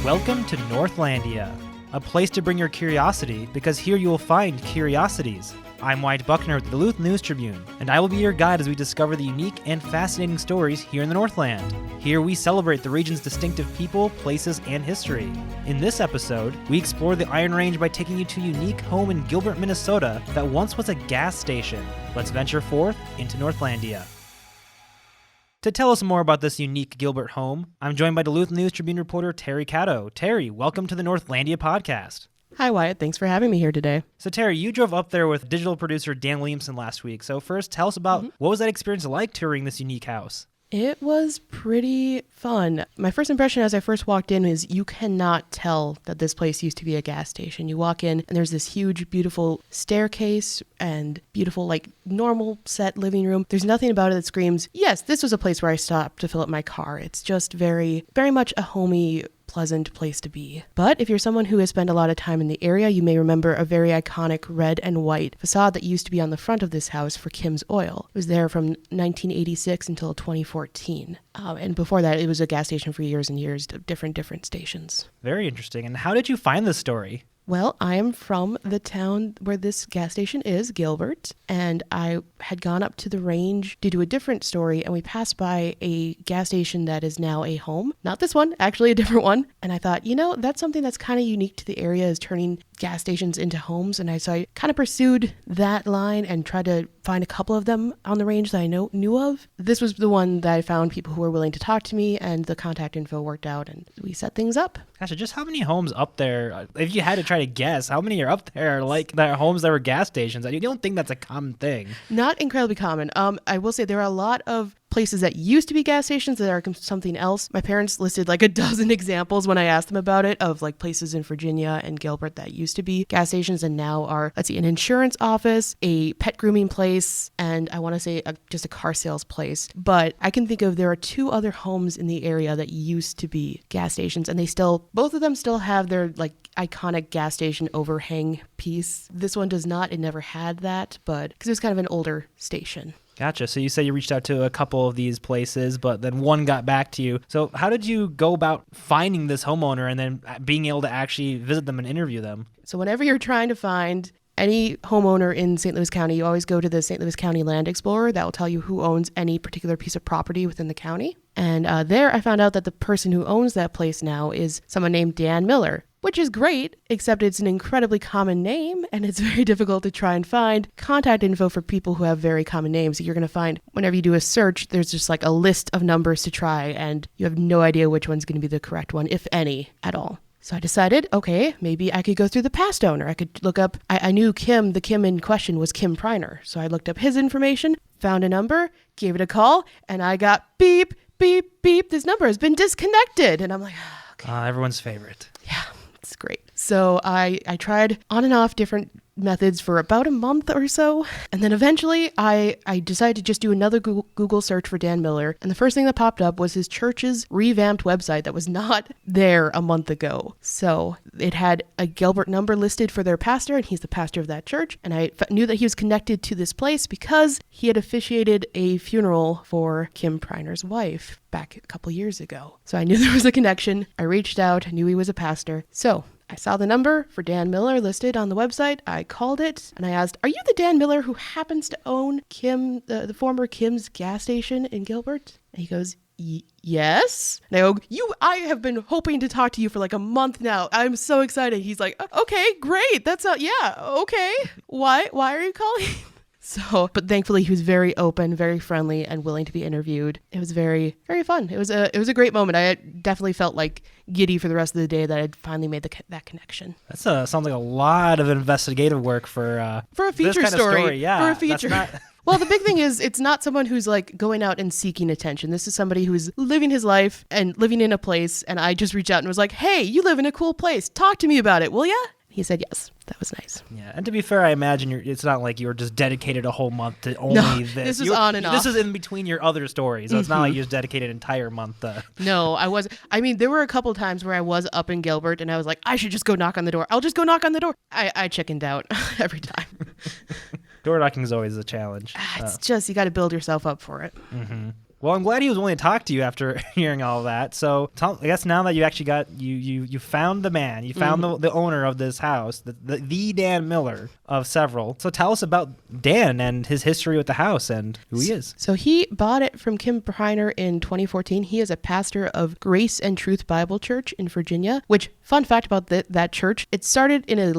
Welcome to Northlandia, a place to bring your curiosity because here you will find curiosities. I'm Wyatt Buckner with the Duluth News Tribune, and I will be your guide as we discover the unique and fascinating stories here in the Northland. Here we celebrate the region's distinctive people, places, and history. In this episode, we explore the Iron Range by taking you to a unique home in Gilbert, Minnesota that once was a gas station. Let's venture forth into Northlandia. To tell us more about this unique Gilbert home, I'm joined by Duluth News Tribune reporter Terry Caddo. Terry, welcome to the Northlandia podcast. Hi, Wyatt. Thanks for having me here today. So, Terry, you drove up there with digital producer Dan Williamson last week. So first, tell us about what was that experience like touring this unique house? It was pretty fun. My first impression as I first walked in is you cannot tell that this place used to be a gas station. You walk in and there's this huge, beautiful staircase and beautiful, normal set living room. There's nothing about it that screams, yes, this was a place where I stopped to fill up my car. It's just very, very much a homey, pleasant place to be. But if you're someone who has spent a lot of time in the area, you may remember a very iconic red and white facade that used to be on the front of this house for Kim's Oil. It was there from 1986 until 2014. And before that, it was a gas station for years and years, different stations. Very interesting. And how did you find this story? Well, I am from the town where this gas station is, Gilbert, and I had gone up to the range due to a different story, and we passed by a gas station that is now a home. Not this one, actually a different one. And I thought, that's something that's kind of unique to the area, is turning gas stations into homes. And so I kind of pursued that line and tried to find a couple of them on the range that I knew of. This was the one that I found people who were willing to talk to me, and the contact info worked out, and we set things up. Gosh, just how many homes up there, if you had to try to guess, how many are up there that homes that were gas stations? You don't think that's a common thing. Not incredibly common. I will say there are a lot of places that used to be gas stations that are something else. My parents listed a dozen examples when I asked them about it of places in Virginia and Gilbert that used to be gas stations and now are, an insurance office, a pet grooming place, and I want to say just a car sales place. But I can think of there are two other homes in the area that used to be gas stations, and both of them still have their iconic gas station overhang piece. This one does not. It never had that, but because it was kind of an older station. Gotcha. So you say you reached out to a couple of these places, but then one got back to you. So how did you go about finding this homeowner and then being able to actually visit them and interview them? So whenever you're trying to find any homeowner in St. Louis County, you always go to the St. Louis County Land Explorer. That will tell you who owns any particular piece of property within the county. And there I found out that the person who owns that place now is someone named Dan Miller, which is great, except it's an incredibly common name, and it's very difficult to try and find contact info for people who have very common names. You're going to find whenever you do a search, there's just a list of numbers to try, and you have no idea which one's going to be the correct one, if any, at all. So I decided, okay, maybe I could go through the past owner. I could look up, I knew the Kim in question was Kim Priner. So I looked up his information, found a number, gave it a call, and I got beep, beep, beep. This number has been disconnected. And I'm like, okay. Everyone's favorite. Yeah, it's great. So I tried on and off different methods for about a month or so. And then eventually I decided to just do another Google search for Dan Miller. And the first thing that popped up was his church's revamped website that was not there a month ago. So it had a Gilbert number listed for their pastor, and he's the pastor of that church. And I knew that he was connected to this place because he had officiated a funeral for Kim Priner's wife back a couple years ago. So I knew there was a connection. I reached out, I knew he was a pastor. So I saw the number for Dan Miller listed on the website. I called it and I asked, are you the Dan Miller who happens to own the former Kim's gas station in Gilbert? And he goes, yes. And I go, I have been hoping to talk to you for a month now. I'm so excited. He's like, okay, great. Okay. Why are you calling? So, but thankfully he was very open, very friendly, and willing to be interviewed. It was very, very fun. It was a great moment. I definitely felt giddy for the rest of the day that I'd finally made that connection. That sounds like a lot of investigative work for a feature this kind story. Of story. Yeah, for a feature. Well, the big thing is it's not someone who's going out and seeking attention. This is somebody who's living his life and living in a place. And I just reached out and was like, hey, you live in a cool place. Talk to me about it, will ya? He said yes. That was nice. Yeah, and to be fair, I imagine it's not like you were just dedicated a whole month to only this. This was on and off. This is in between your other stories, so it's not like you just dedicated an entire month. No, I was. I mean, there were a couple of times where I was up in Gilbert, and I was like, I should just go knock on the door. I'll just go knock on the door. I chickened out every time. Door knocking is always a challenge. It's just, you got to build yourself up for it. Mm-hmm. Well, I'm glad he was willing to talk to you after hearing all that. So I guess now that you actually got, you found the man, you found the owner of this house, the Dan Miller of several. So tell us about Dan and his history with the house and who he is. So he bought it from Kim Briner in 2014. He is a pastor of Grace and Truth Bible Church in Virginia, which, fun fact about that church, it started in a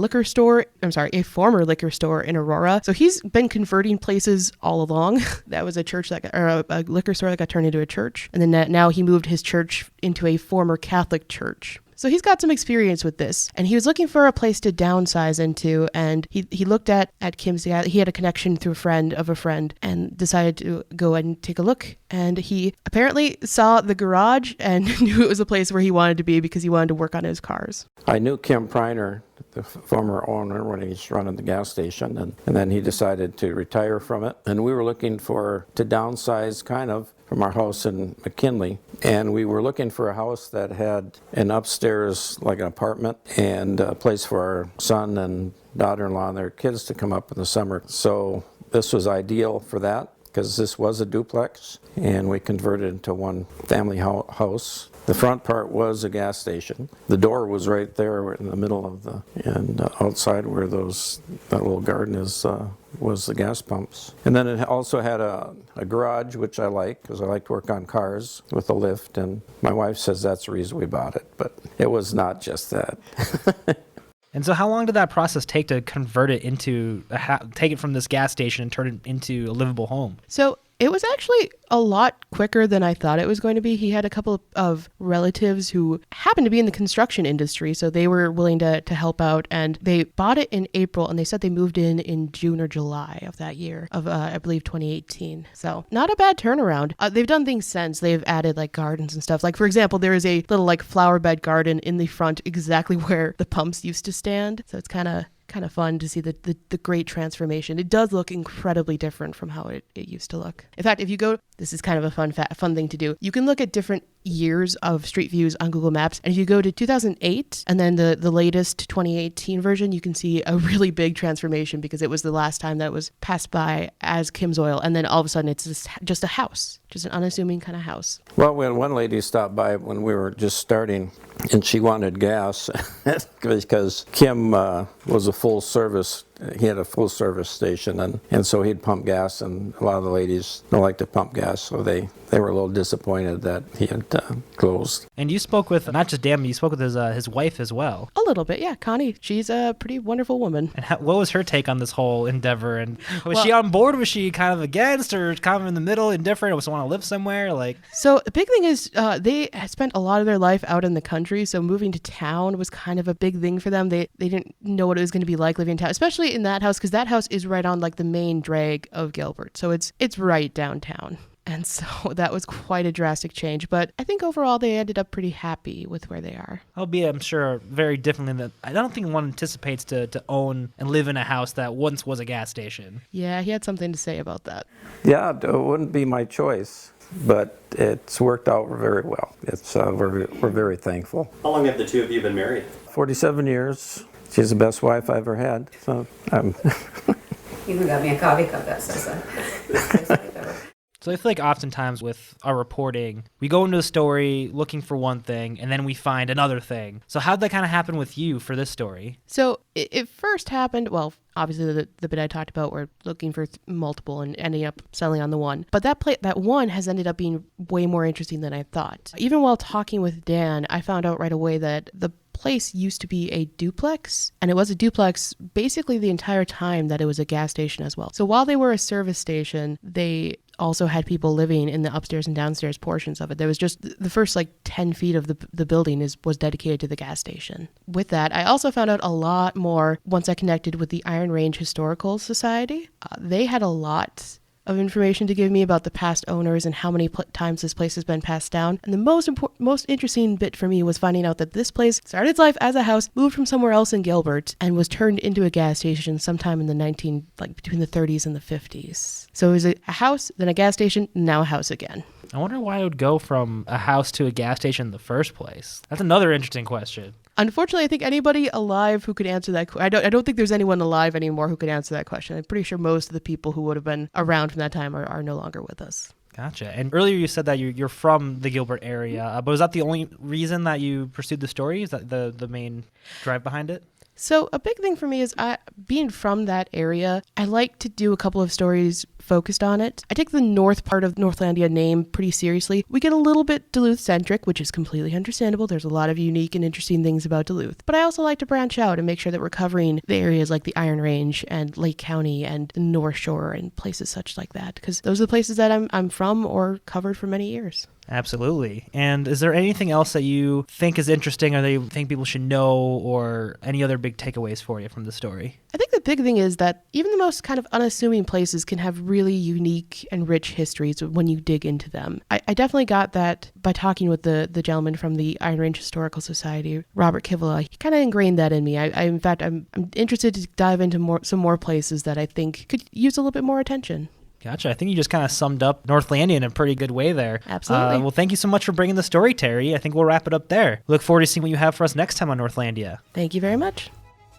former liquor store in Aurora. So he's been converting places all along. That was a church a liquor store that got turned into a church. And then now he moved his church into a former Catholic church. So he's got some experience with this, and he was looking for a place to downsize into, and he looked at Kim's. He had a connection through a friend of a friend, and decided to go and take a look. And he apparently saw the garage and knew it was a place where he wanted to be because he wanted to work on his cars. I knew Kim Briner, the former owner, when he was running the gas station, and then he decided to retire from it. And we were looking to downsize kind of from our house in McKinley, and we were looking for a house that had an upstairs, like an apartment, and a place for our son and daughter-in-law and their kids to come up in the summer. So this was ideal for that, because this was a duplex, and we converted it into one family house. The front part was a gas station. The door was right there in the middle of and outside where that little garden is, was the gas pumps. And then it also had a garage, which I like, because I like to work on cars with a lift, and my wife says that's the reason we bought it, but it was not just that. And so how long did that process take to convert it into, take it from this gas station and turn it into a livable home? So it was actually a lot quicker than I thought it was going to be. He had a couple of relatives who happened to be in the construction industry, so they were willing to help out, and they bought it in April, and they said they moved in June or July of that year, of I believe 2018. So not a bad turnaround. They've done things since. They've added like gardens and stuff. Like, for example, there is a little like flower bed garden in the front exactly where the pumps used to stand. So it's kind of fun to see the great transformation. It does look incredibly different from how it used to look. In fact, if you go, this is kind of a fun thing to do. You can look at different years of street views on Google Maps, and if you go to 2008 and then the latest 2018 version, you can see a really big transformation because it was the last time that was passed by as Kim's Oil, and then all of a sudden it's just a house, just an unassuming kind of house. Well, we had one lady stop by when we were just starting, and she wanted gas because Kim was a full service. He had a full service station, and so he'd pump gas, and a lot of the ladies don't like to pump gas, so they were a little disappointed that he had closed. And you spoke with not just Dan, but you spoke with his wife as well. A little bit, yeah. Connie, she's a pretty wonderful woman. And what was her take on this whole endeavor? And was she on board? Was she kind of against, or kind of in the middle, indifferent? Or was she want to live somewhere? So the big thing is they spent a lot of their life out in the country, so moving to town was kind of a big thing for them. They didn't know what it was going to be like living in town, especially in that house, because that house is right on like the main drag of Gilbert, so it's right downtown. And so that was quite a drastic change. But I think overall they ended up pretty happy with where they are. Albeit, I'm sure, very differently than I don't think one anticipates to own and live in a house that once was a gas station. Yeah, he had something to say about that. Yeah, it wouldn't be my choice, but it's worked out very well. It's we're very thankful. How long have the two of you been married? 47 years. She's the best wife I ever had. So You even got me a coffee cup that says that. So I feel like oftentimes with our reporting, we go into a story looking for one thing, and then we find another thing. So how'd that kind of happen with you for this story? So it first happened, well, obviously the bit I talked about, we're looking for multiple and ending up settling on the one. But that one has ended up being way more interesting than I thought. Even while talking with Dan, I found out right away that the place used to be a duplex, and it was a duplex basically the entire time that it was a gas station as well. So while they were a service station, they also had people living in the upstairs and downstairs portions of it. There was just the first 10 feet of the building was dedicated to the gas station. With that, I also found out a lot more once I connected with the Iron Range Historical Society. They had a lot of information to give me about the past owners and how many times this place has been passed down. And the most interesting bit for me was finding out that this place started its life as a house, moved from somewhere else in Gilbert, and was turned into a gas station sometime in between the 30s and the 50s. So it was a house, then a gas station, now a house again. I wonder why it would go from a house to a gas station in the first place. That's another interesting question. Unfortunately, I think anybody alive who could answer that, I don't think there's anyone alive anymore who could answer that question. I'm pretty sure most of the people who would have been around from that time are no longer with us. Gotcha. And earlier you said that you're from the Gilbert area, but was that the only reason that you pursued the story? Is that the main drive behind it? So a big thing for me is being from that area, I like to do a couple of stories focused on it. I take the north part of Northlandia name pretty seriously. We get a little bit Duluth-centric, which is completely understandable. There's a lot of unique and interesting things about Duluth. But I also like to branch out and make sure that we're covering the areas like the Iron Range and Lake County and the North Shore and places such like that, because those are the places that I'm from or covered for many years. Absolutely. And is there anything else that you think is interesting or that you think people should know, or any other big takeaways for you from the story? I think the big thing is that even the most kind of unassuming places can have really unique and rich histories when you dig into them. I definitely got that by talking with the gentleman from the Iron Range Historical Society, Robert Kivala. He kind of ingrained that in me. In fact, I'm interested to dive into some more places that I think could use a little bit more attention. Gotcha. I think you just kind of summed up Northlandia in a pretty good way there. Absolutely. Well, thank you so much for bringing the story, Terry. I think we'll wrap it up there. Look forward to seeing what you have for us next time on Northlandia. Thank you very much.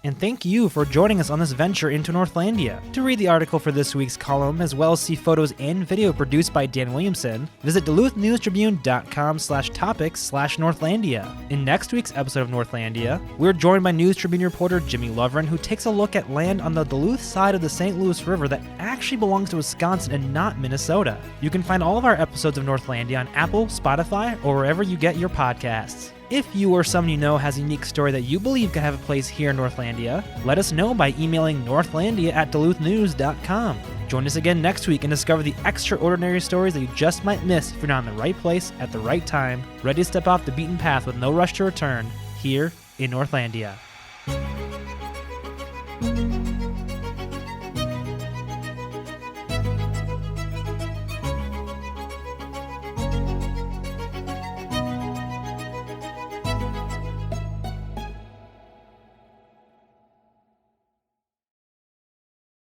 And thank you for joining us on this venture into Northlandia. To read the article for this week's column, as well as see photos and video produced by Dan Williamson, visit duluthnewstribune.com/topics/Northlandia. In next week's episode of Northlandia, we're joined by News Tribune reporter Jimmy Lovren, who takes a look at land on the Duluth side of the St. Louis River that actually belongs to Wisconsin and not Minnesota. You can find all of our episodes of Northlandia on Apple, Spotify, or wherever you get your podcasts. If you or someone you know has a unique story that you believe could have a place here in Northlandia, let us know by emailing northlandia@duluthnew's.com. Join us again next week and discover the extraordinary stories that you just might miss if you're not in the right place at the right time, ready to step off the beaten path with no rush to return, here in Northlandia.